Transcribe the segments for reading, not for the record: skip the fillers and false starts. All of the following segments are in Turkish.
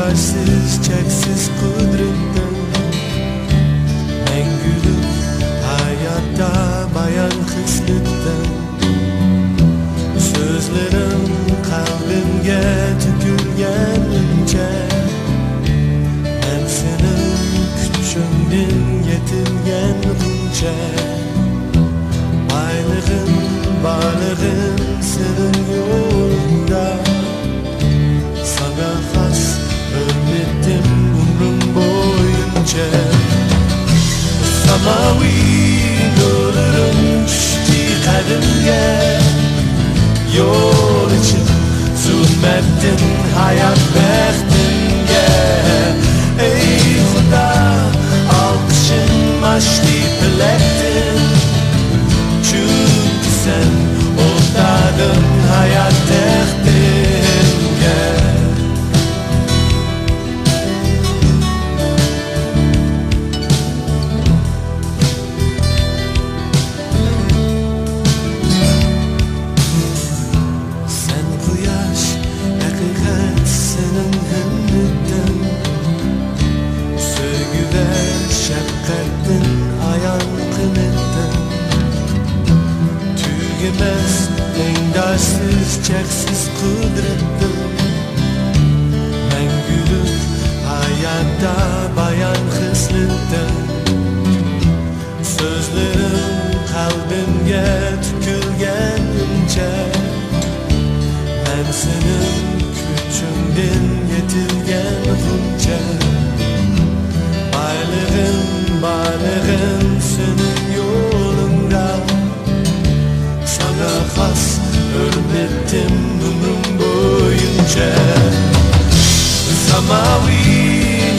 tengdorsiz cheksiz qudratdan Mengülük hayatda bayan hisletdan Sözlerim kalbimge tükülgenimce Ben senin küçüğünden yetilgenimce Baylığın, bağlığın senin yolunda Sana has hürmetim umrum boyunca Samavi nurlarım düştü kadimge Yol için zulmettin hayat bektimge Ey Xuda alkışın maşli bilektin Çünkü sen ortadın hayat tektimge Sen kuyaş, hakikat senin hünnütten Sevgi ve şefkatin ayan kıymetten Tügemez, tengdorsiz, cheksiz kudrettin Mengülük hayatta bayan hislettin Sözlerim kalbimge tükülgenimce Ben senin küçüğünden yetilgenimce Baylığın, bağlığın senin yolunda Sana has hürmetim ömrüm boyunca Samavi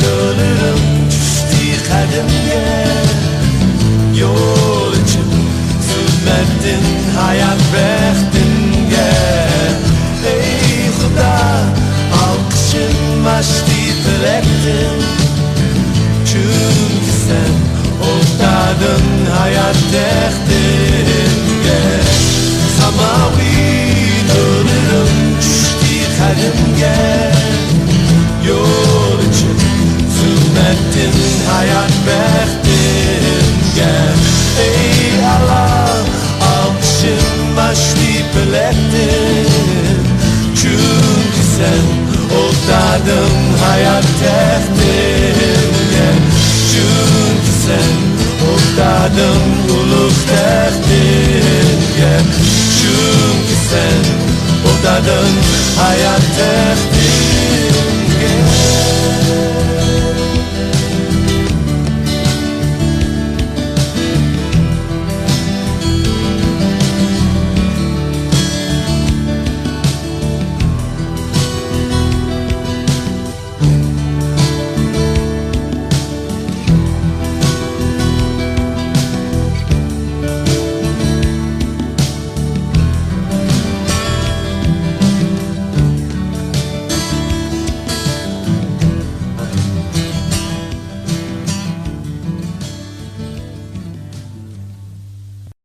nurlarım düştü kadimge Yol için zulmettin hayat bektimge Ey Xuda alkışın maşli bilektin Çünkü sen ortadın hayat tektimge Samavi nurlarım düştü kadimge Yol için zulmettin hayat bektimge Ey Allah alkışın maşli bilektin Çünkü sen ortadın hayat tektimge Çünkü sen ortadın uluk tektimge Çünkü sen ortadın hayat tektimge